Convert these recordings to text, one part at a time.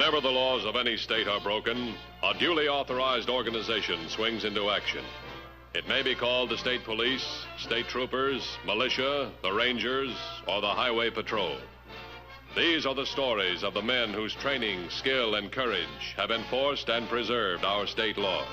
Whenever the laws of any state are broken, a duly authorized organization swings into action. It may be called the state police, state troopers, militia, the rangers, or the highway patrol. These are the stories of the men whose training, skill, and courage have enforced and preserved our state laws.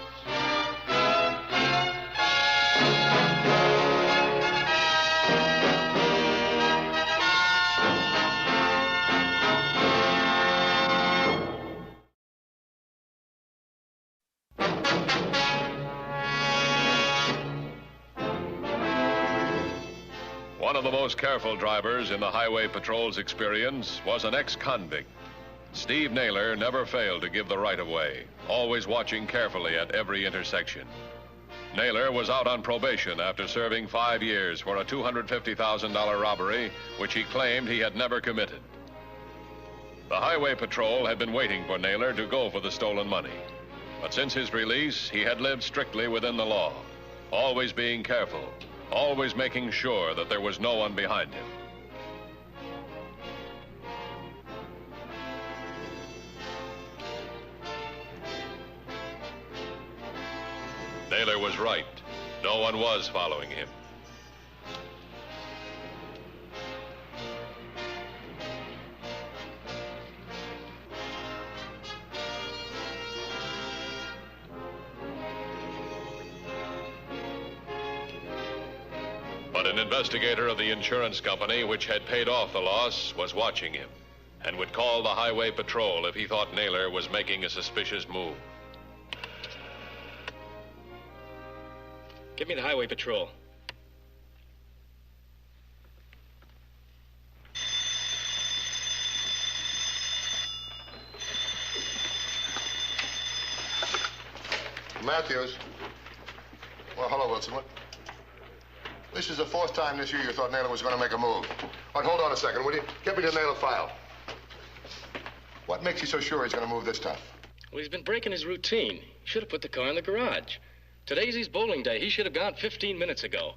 One of the most careful drivers in the Highway Patrol's experience was an ex-convict. Steve Naylor never failed to give the right-of-way, always watching carefully at every intersection. Naylor was out on probation after serving 5 years for a $250,000 robbery, which he claimed he had never committed. The Highway Patrol had been waiting for Naylor to go for the stolen money. But since his release, he had lived strictly within the law, always being careful, always making sure that there was no one behind him. Naylor was right. No one was following him. But an investigator of the insurance company which had paid off the loss was watching him and would call the Highway Patrol if he thought Naylor was making a suspicious move. Give me the Highway Patrol. Matthews. Well, hello, Wilson. This is the 4th time this year you thought Naylor was going to make a move. All right, hold on a second, will you? Get me the Naylor file. What makes you so sure he's going to move this time? Well, he's been breaking his routine. He should have put the car in the garage. Today's his bowling day. He should have gone 15 minutes ago.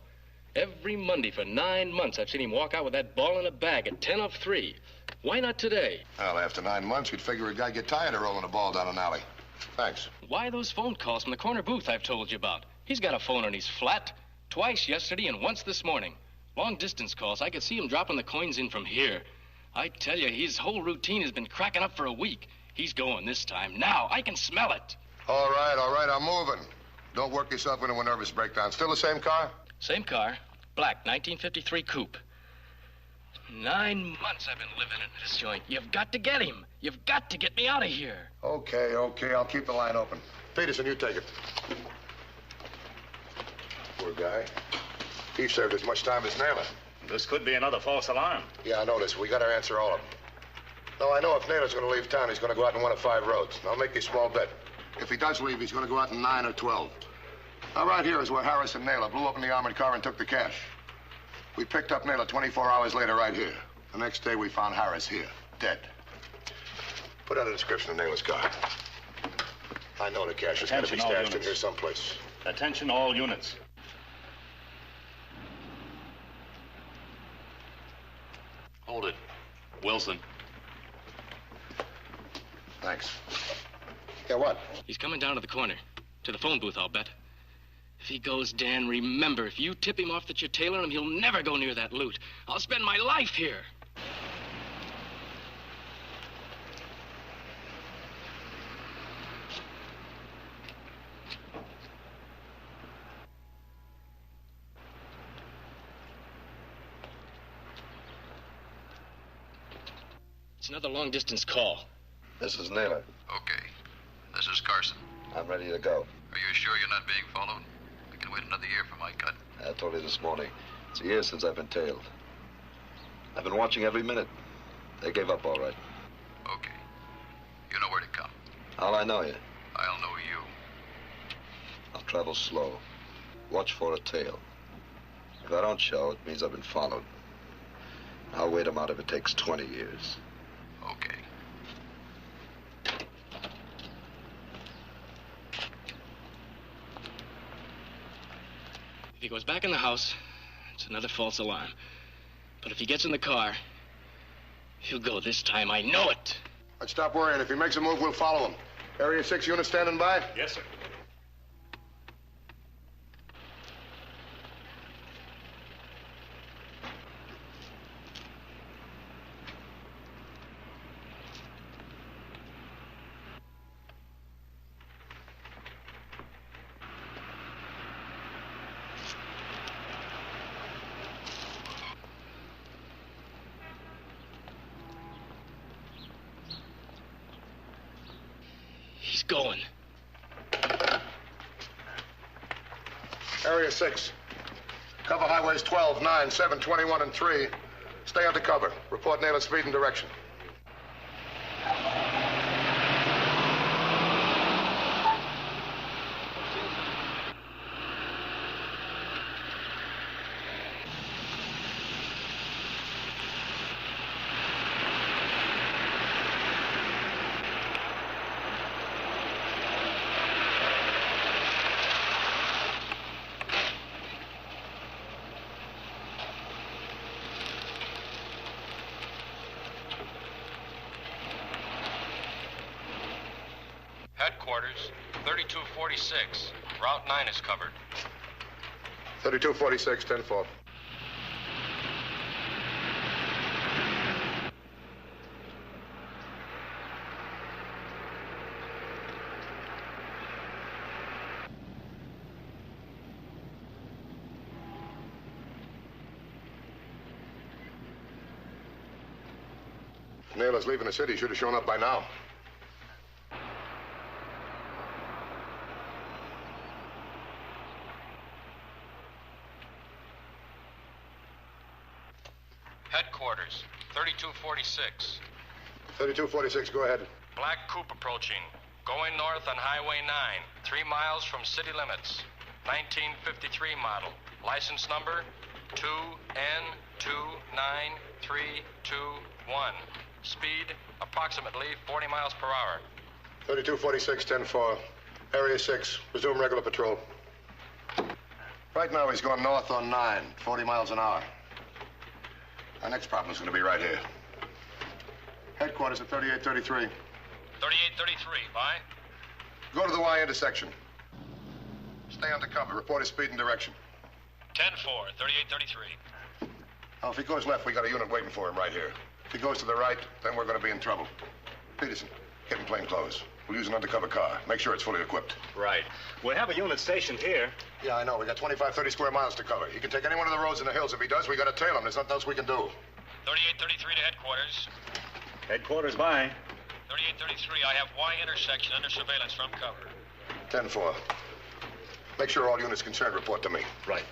Every Monday for 9 months, I've seen him walk out with that ball in a bag at 10 of 3. Why not today? Well, after 9 months, you'd figure a guy'd get tired of rolling a ball down an alley. Thanks. Why those phone calls from the corner booth I've told you about? He's got a phone on his flat. Twice yesterday and once this morning. Long distance calls. I could see him dropping the coins in from here. I tell you, his whole routine has been cracking up for a week. He's going this time. Now, I can smell it. All right, I'm moving. Don't work yourself into a nervous breakdown. Still the same car? Same car. Black, 1953 coupe. 9 months I've been living in this joint. You've got to get him. You've got to get me out of here. Okay. I'll keep the line open. Peterson, you take it. Poor guy. He served as much time as Naylor. This could be another false alarm. Yeah, I know this. We got to answer all of them. No, I know if Naylor's going to leave town, he's going to go out in one of 5 roads. I'll make you a small bet. If he does leave, he's going to go out in 9 or 12. Now, right here is where Harris and Naylor blew open the armored car and took the cash. We picked up Naylor 24 hours later right here. The next day, we found Harris here, dead. Put out a description of Naylor's car. I know the cash is going to be stashed in here someplace. Attention all units. Hold it. Wilson. Thanks. Yeah, what? He's coming down to the corner. To the phone booth, I'll bet. If he goes, Dan, remember, if you tip him off that you're tailing him, he'll never go near that loot. I'll spend my life here. It's another long-distance call. This is Naylor. Okay. This is Carson. I'm ready to go. Are you sure you're not being followed? I can wait another year for my cut. I told you this morning. It's a year since I've been tailed. I've been watching every minute. They gave up all right. Okay. You know where to come. How'll I know you? I'll know you. I'll travel slow. Watch for a tail. If I don't show, it means I've been followed. I'll wait 'em out if it takes 20 years. Okay. If he goes back in the house, it's another false alarm. But if he gets in the car, he'll go this time. I know it. Let's stop worrying. If he makes a move, we'll follow him. Area 6 unit standing by? Yes, sir. He's going. Area 6. Cover highways 12, 9, 7, 21, and 3. Stay under cover. Report Naylor's speed and direction. Headquarters, 3246. Route 9 is covered. 3246, 10-4. Naylor's leaving the city. Should have shown up by now. Headquarters, 3246. 3246, go ahead. Black coupe approaching. Going north on Highway 9, 3 miles from city limits. 1953 model. License number 2N29321. Speed approximately 40 miles per hour. 3246, 10-4. Area 6, resume regular patrol. Right now he's going north on 9, 40 miles an hour. Our next problem is going to be right here. Headquarters at 3833. 3833, bye. Go to the Y intersection. Stay under cover. Report his speed and direction. 10-4, 3833. Now, if he goes left, we got a unit waiting for him right here. If he goes to the right, then we're going to be in trouble. Peterson, get in plain clothes. We'll use an undercover car. Make sure it's fully equipped. Right. We have a unit stationed here. Yeah, I know. We got 25, 30 square miles to cover. He can take any one of the roads in the hills. If he does, we got to tail him. There's nothing else we can do. 3833 to headquarters. Headquarters by. 3833, I have Y intersection under surveillance from cover. 10-4. Make sure all units concerned report to me. Right.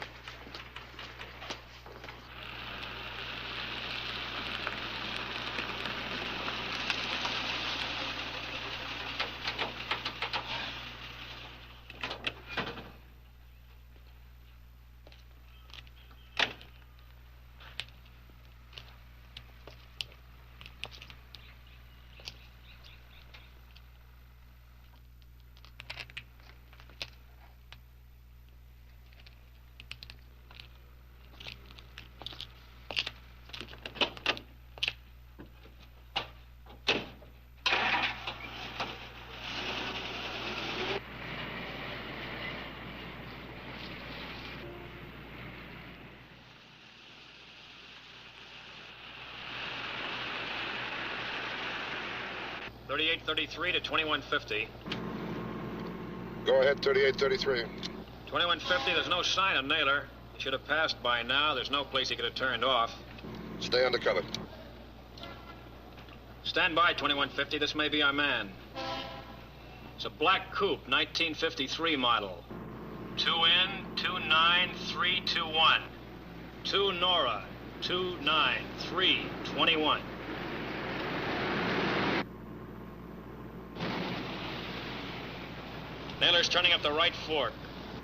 .3833 to 2150. Go ahead, 3833. 2150, there's no sign of Naylor. He should have passed by now. There's no place he could have turned off. Stay under cover. Stand by, 2150. This may be our man. It's a black coupe, 1953 model. 2N29321. 2 Nora, 29321. Naylor's turning up the right fork.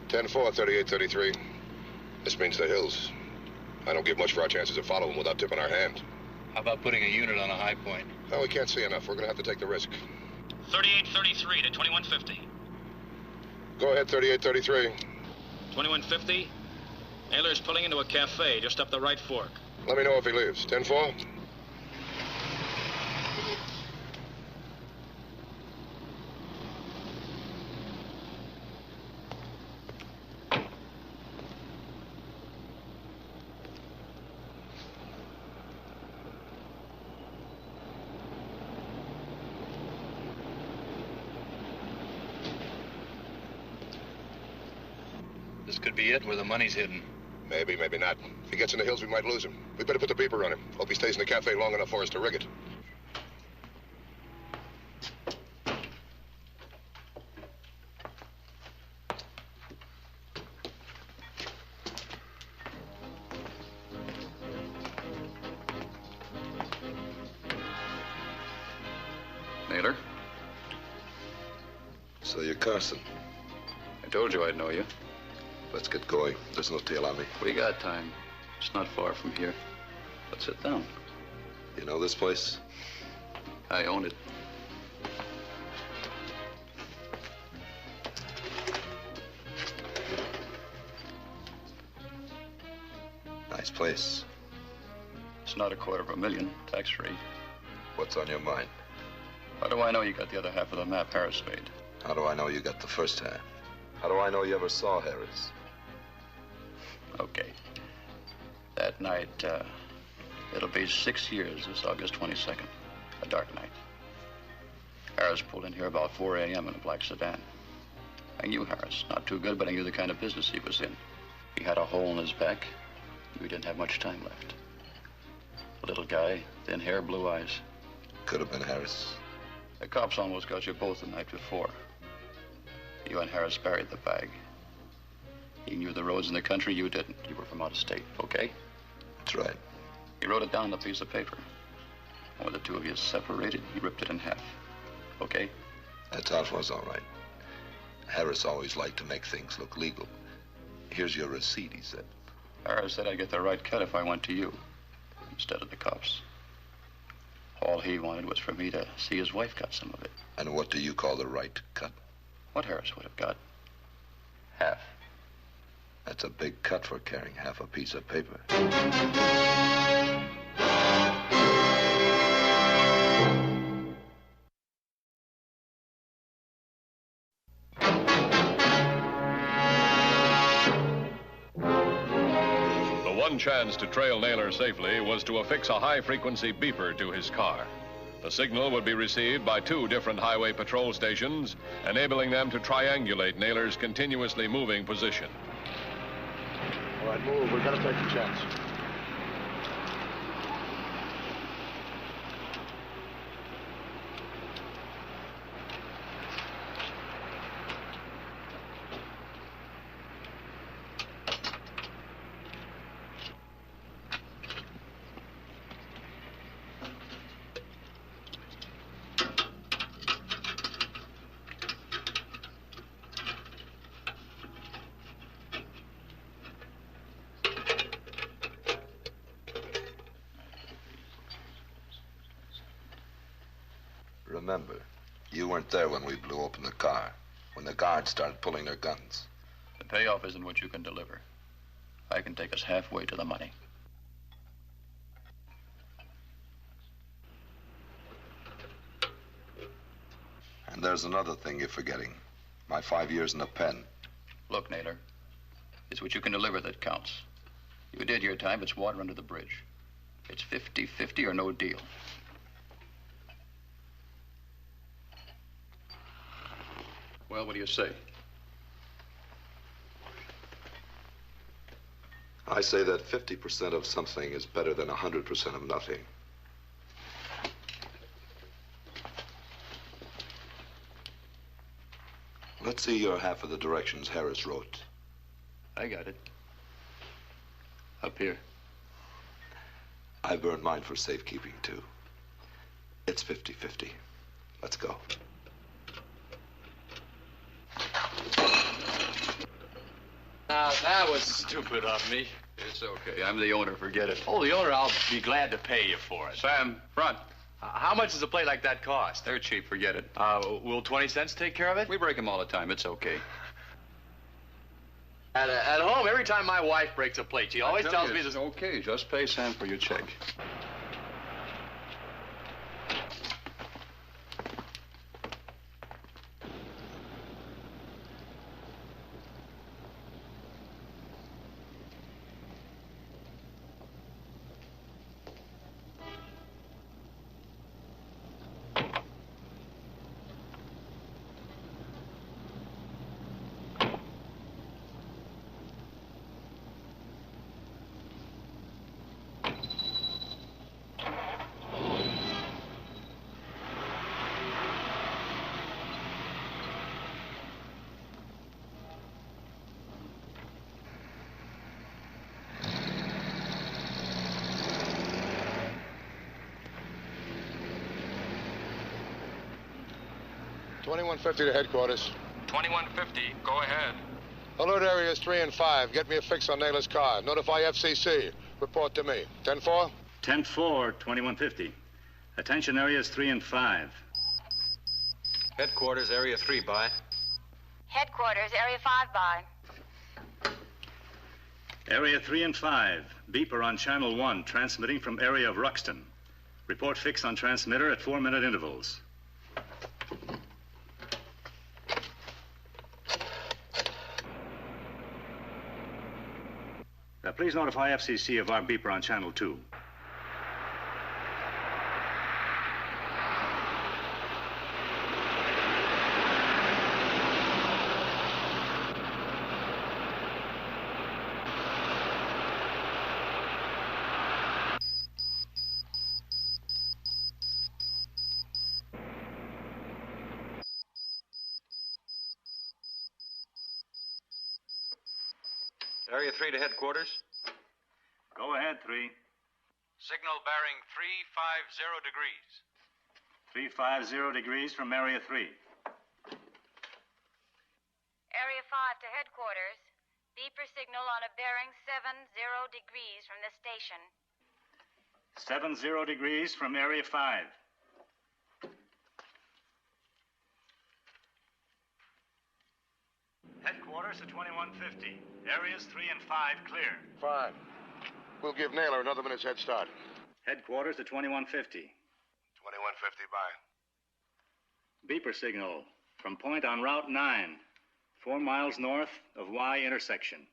10-4, 3833. This means the hills. I don't give much for our chances of following without tipping our hand. How about putting a unit on a high point? No, we can't see enough. We're going to have to take the risk. 3833 to 2150. Go ahead, 3833. 2150. Naylor's pulling into a cafe just up the right fork. Let me know if he leaves. 10-4. could be it where the money's hidden. Maybe, maybe not. If he gets in the hills, we might lose him. We better put the beeper on him. Hope he stays in the cafe long enough for us to rig it. Naylor? So you're Carson. I told you I'd know you. Let's get going. There's no tail on me. We got time. It's not far from here. Let's sit down. You know this place? I own it. Nice place. It's not $250,000, tax-free. What's on your mind? How do I know you got the other half of the map Harris made? How do I know you got the first half? How do I know you ever saw Harris? Okay. That night, it'll be 6 years, this August 22nd. A dark night. Harris pulled in here about 4 a.m. in a black sedan. I knew Harris. Not too good, but I knew the kind of business he was in. He had a hole in his back. We didn't have much time left. A little guy, thin hair, blue eyes. Could have been Harris. The cops almost got you both the night before. You and Harris buried the bag. He knew the roads in the country, you didn't. You were from out of state, okay? That's right. He wrote it down on a piece of paper. When the two of you separated, he ripped it in half. Okay? That's how it was, all right. Harris always liked to make things look legal. Here's your receipt, he said. Harris said I'd get the right cut if I went to you, instead of the cops. All he wanted was for me to see his wife got some of it. And what do you call the right cut? What Harris would have got. Half. That's a big cut for carrying half a piece of paper. The one chance to trail Naylor safely was to affix a high-frequency beeper to his car. The signal would be received by 2 different highway patrol stations, enabling them to triangulate Naylor's continuously moving position. All right, move. We gotta take a chance. Remember, you weren't there when we blew open the car, when the guards started pulling their guns. The payoff isn't what you can deliver. I can take us halfway to the money. And there's another thing you're forgetting. My 5 years in the pen. Look, Naylor, it's what you can deliver that counts. You did your time, it's water under the bridge. It's 50-50 or no deal. Well, what do you say? I say that 50% of something is better than 100% of nothing. Let's see your half of the directions Harris wrote. I got it. Up here. I burned mine for safekeeping, too. It's 50-50. Let's go. Now, that was stupid of me. It's okay. I'm the owner. Forget it. Oh, the owner, I'll be glad to pay you for it. Sam, front. How much does a plate like that cost? They're cheap. Forget it. Will 20 cents take care of it? We break them all the time. It's okay. At home, every time my wife breaks a plate, she always tells me it's this. okay. Just pay Sam for your check. 2150 to headquarters. 2150, go ahead. Alert areas 3 and 5. Get me a fix on Naylor's car. Notify FCC. Report to me. 10-4? 10-4, 2150. Attention areas 3 and 5. Headquarters, area 3, by. Headquarters, area 5, by. Area 3 and 5. Beeper on channel 1, transmitting from area of Ruxton. Report fix on transmitter at 4-minute intervals. Please notify FCC of our beeper on channel 2. Area 3 to headquarters. Go ahead, 3. Signal bearing 350 degrees. 350 degrees from area 3. Area 5 to headquarters. Beeper signal on a bearing 70 degrees from the station. 70 degrees from area 5. Headquarters to 2150. Areas 3 and 5 clear. Fine. We'll give Naylor another minute's head start. Headquarters to 2150. 2150, bye. Beeper signal from point on Route 9, 4 miles north of Y intersection.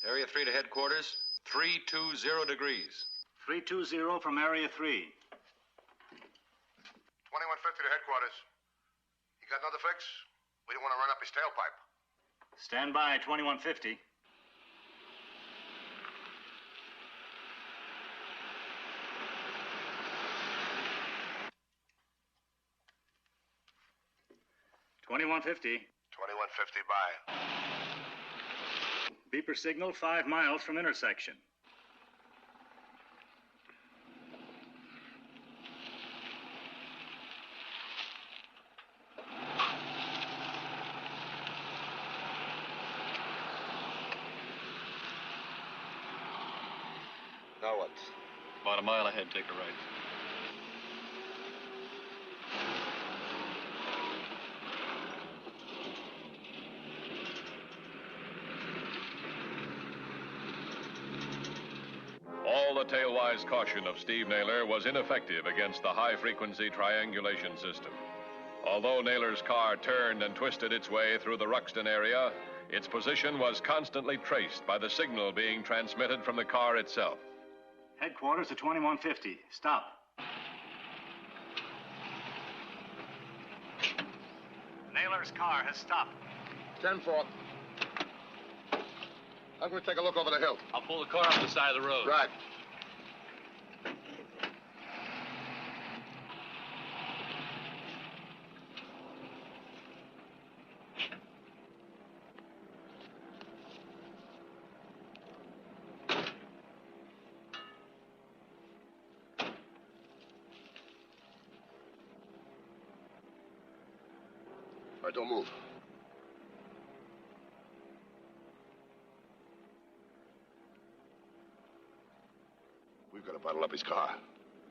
Area 3 to headquarters, 320 degrees. 320 from area 3. 2150 to headquarters. You got another fix? We don't want to run up his tailpipe. Stand by, 2150. $21.50. 2150, bye. Beeper signal 5 miles from intersection. Now what? About a mile ahead, take a right. All the tail-wise caution of Steve Naylor was ineffective against the high-frequency triangulation system. Although Naylor's car turned and twisted its way through the Ruxton area, its position was constantly traced by the signal being transmitted from the car itself. Headquarters to 2150. Stop. Naylor's car has stopped. 10-4. I'm going to take a look over the hill. I'll pull the car up the side of the road. Right. All right, don't move. We've got to bottle up his car.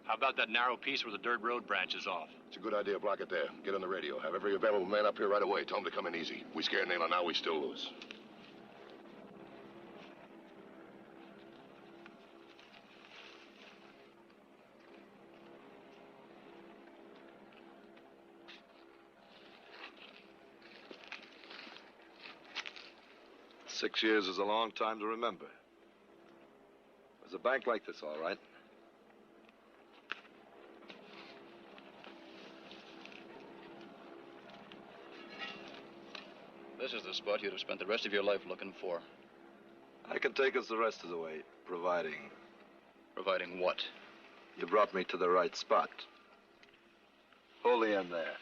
How about that narrow piece where the dirt road branches off? It's a good idea. Block it there. Get on the radio. Have every available man up here right away. Tell him to come in easy. We scare Naylor now, we still lose. 6 years is a long time to remember. Was a bank like this, all right? This is the spot you'd have spent the rest of your life looking for. I can take us the rest of the way, providing... Providing what? You brought me to the right spot. Hold the end there.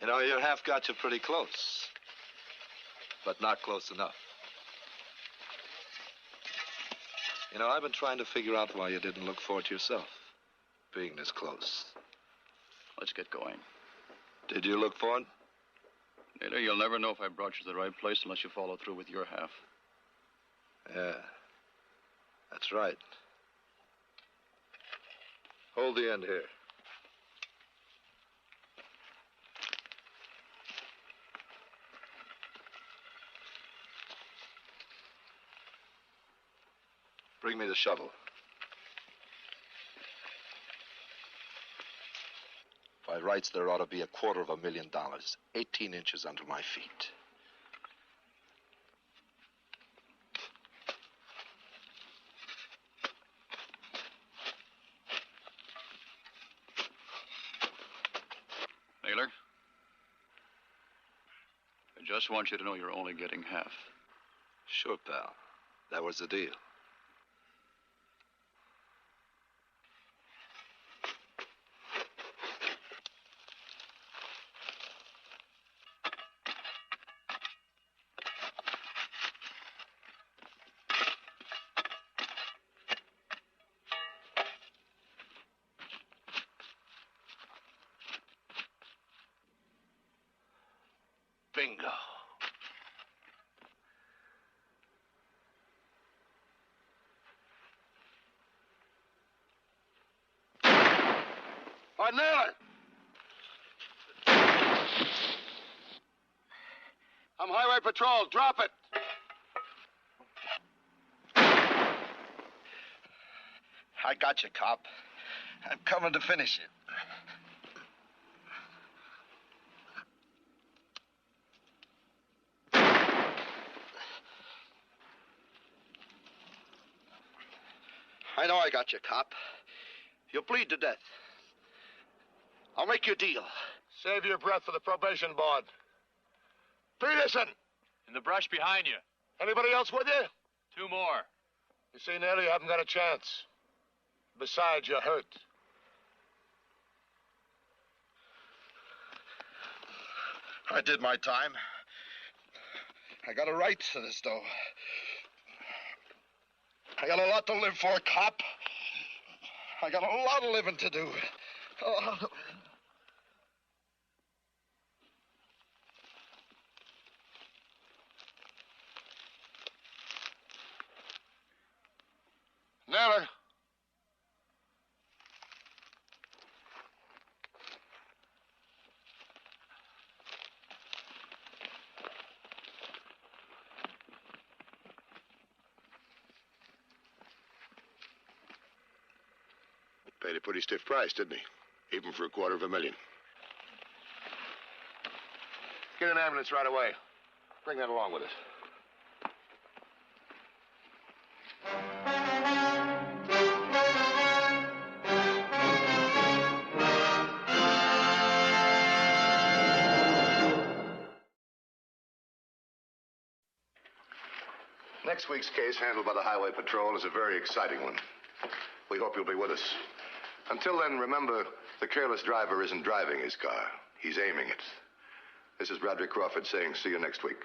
You know, your half got you pretty close. But not close enough. You know, I've been trying to figure out why you didn't look for it yourself, being this close. Let's get going. Did you look for it? Naylor, you'll never know if I brought you to the right place unless you follow through with your half. Yeah, that's right. Hold the end here. Bring me the shovel. By rights, there ought to be $250,000, 18 inches under my feet. Naylor, I just want you to know you're only getting half. Sure, pal. That was the deal. Bingo. I nail it. I'm Highway Patrol. Drop it. I got you, cop. I'm coming to finish it. I know I got you, cop. You'll bleed to death. I'll make you a deal. Save your breath for the probation board. Peterson! In the brush behind you. Anybody else with you? 2 more. You see, Naylor, you haven't got a chance. Besides, you're hurt. I did my time. I got a right to this, though. I got a lot to live for, cop. I got a lot of living to do. Oh. Naylor. Paid a pretty stiff price, didn't he? Even for $250,000. Get an ambulance right away. Bring that along with us. Next week's case, handled by the Highway Patrol, is a very exciting one. We hope you'll be with us. Until then, remember, the careless driver isn't driving his car. He's aiming it. This is Broderick Crawford saying see you next week.